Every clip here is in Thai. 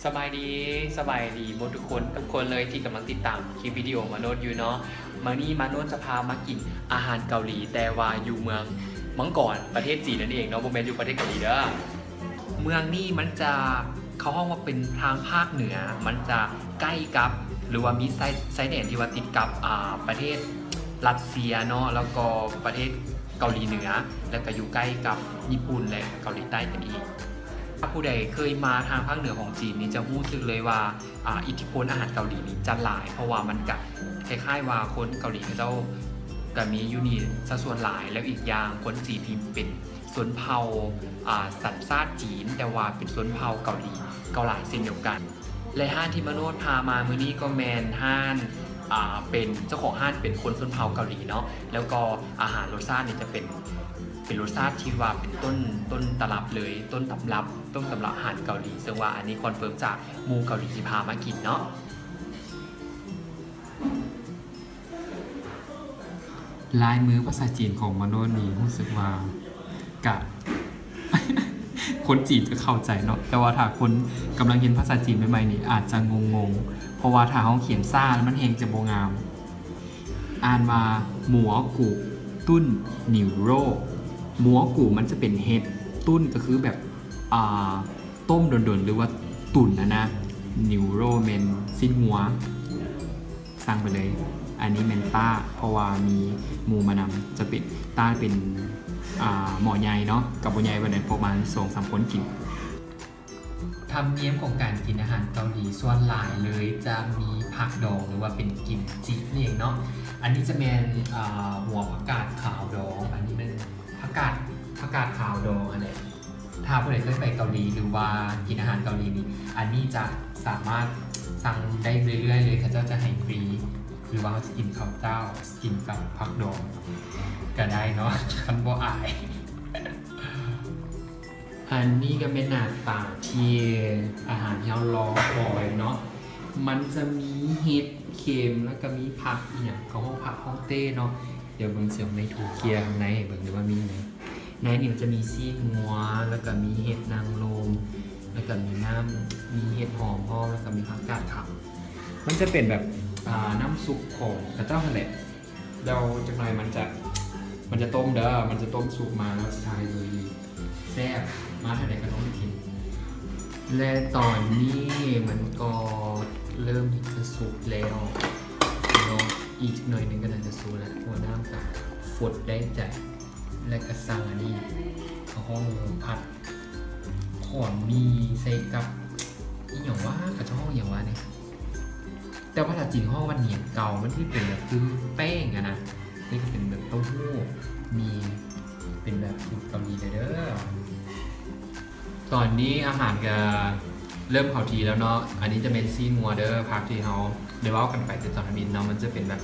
สบายดีหมดทุกคนเลยที่กำลังติดตามคลิปวิดีโอมาโนดอยู่เนาะมาโนดจะพามากินอาหารเกาหลีแต่ว่าอยู่เมืองมังกรประเทศจีนนั่นเองเนาะโมเมนต์อยู่ประเทศเกาหลีเด้อเมืองนี้มันจะเขาห้องว่าเป็นทางภาคเหนือมันจะใกล้กับหรือว่ามีไซแดนที่ว่าติดกับประเทศรัสเซียเนาะแล้วก็ประเทศเกาหลีเหนือแล้วก็อยู่ใกล้กับญี่ปุ่นและเกาหลีใต้กันอีกถ้าผู้ใดเคยมาทางภาคเหนือของจีนนี่จะรู้สึกเลยว่าอิทธิพลอาหารเกาหลีนี่จะหลายเพราะว่ามันกับคล้ายๆว่าคนเกาหลีเขาก็มียูนิสัดส่วนหลายแล้วอีกอย่างคนจีนที่เป็นส่วนเผ่าสัญชาติจีนแต่ว่าเป็นส่วนเผ่าเกาหลีเกาหลีเช่นเดียวกันและห้านที่มโนดพามามื้อนี้ก็แมนห้านเป็นเจ้าของห้านเป็นคนชนเผ่าเกาหลีเนาะแล้วก็อาหารรสชาตินี่จะเป็นรสชาติที่ว่าเป็นต้นตำรับเลยต้นตำรับอาหารเกาหลีซึ่งว่าอันนี้คอนเฟิร์มจากหมู่เกาหลีที่พามากินเนาะลายมือภาษาจีนของมโนนี่รู้สึกว่ากะ คนจีนจะเข้าใจเนาะแต่ว่าถ้าคนกำลังเรียนภาษาจีนใหม่ๆนี่อาจจะงงเพราะว่าถ้าเขาเขียนซ่ามันเฮงจะโบงามอ่านมาหมัวกูตุ้นนิวโรหมัวกูมันจะเป็นเห็ดตุ้นก็คือแบบต้มโดนๆหรือว่าตุ๋นนะนิวโรเมนซินหัวสั่งไปเลยอันนี้เมนต้าเพราะว่ามีหมูมานำจะเป็นต้าเป็นหมอใหญ่เนาะกับหมอใหญ่วันนี้ประมาณ2-3 คนกินธรรมเนียมของการกินอาหารเกาหลีส่วนหลายเลยจะมีผักดองหรือว่าเป็นกิมจินี่เองเนาะอันนี้จะเป็นหัวผักกาดขาวดองอันนี้เป็นผักกาดขาวดองอะไรถ้าผู้ใดเคยไปเกาหลีหรือว่ากินอาหารเกาหลีนี่อันนี้จะสามารถสั่งได้เรื่อยๆเลยเขาจะให้ฟรีหรือว่าเขาจะกินข้าวเจ้ากินกับผักดองก็ได้เนาะคันบ่อายอันนี้ก็เป็นหน้าตาที่อาหารที่เรารอคอยเนาะมันจะมีเห็ดเค็มแล้วก็มีผักอีกอย่างเขาห้องผักห้องเต้เนาะเดี๋ยวเบิ่งเสียงในถูเคียข้างในเบิ่งดูว่ามีไหมในนี่มันจะมีซีกงัวแล้วก็มีเห็ดนางรมแล้วก็มีมีเห็ดหอมพ่อแล้วก็มีผักกาดขาวมันจะเป็นแบบน้ำซุปของกระเจ้าทะเลเราจากหน่อยมันจะต้มเด้อมันจะต้มซุปมาแล้วสุดท้ายเลยแซ่บมาทะเลก็ต้องกินและตอนนี้มันก็เริ่มที่จะสุกแล้วเนาะอีกหน่อยนึงก็น่าจะสุกแล้วหัวน้ำกับฝดได้จากและกระซังอันนี้ห้องผัดขอนมีใส่กับอีหยังว่ากระช่องอย่างว่าเนี่ยแต่ภาษาจีนห้องมันเหนียนเก่ามันที่เป็นแบบคือแป้งอะนะนี่ก็เป็นแบบเต้าหู้มีเป็นแบบสูตรเกาหลีเลยเด้อตอนนี้อาหารก็เริ่มเข้าทีแล้วเนาะอันนี้จะเป็นซีนัวเด้อพักที่เขาเดี๋ยวว่ากันไปแต่ตอนนี้เนาะมันจะเป็นแบบ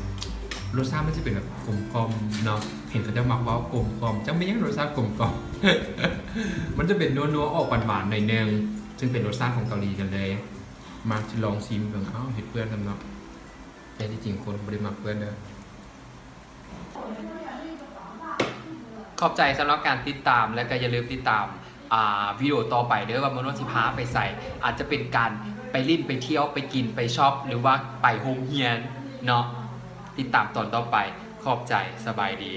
รสชาติมันจะเป็นแบบกลมๆเนาะเห็นเขาจะมักว่ากลมๆจะไม่ยังรสชาติกลมๆ มันจะเป็นนัวๆออกหวานๆหน่อยนึงซึ่งเป็นรสชาติของเกาหลีกันเลยมาลองชิมก่อนเห็ดเพื่อนทำเนาะแต่ที่จริงคนไม่ได้มักเพื่อนเด้อขอบใจสำหรับการติดตามและก็อย่าลืมติดตามวิดีโอต่อไปเด้อว่ามโนสิพาไปใส่อาจจะเป็นการไปลิ้นไปเที่ยวไปกินไปช็อปหรือว่าไปโฮมเฮียนเนาะติดตามตอนต่อไปขอบใจสบายดี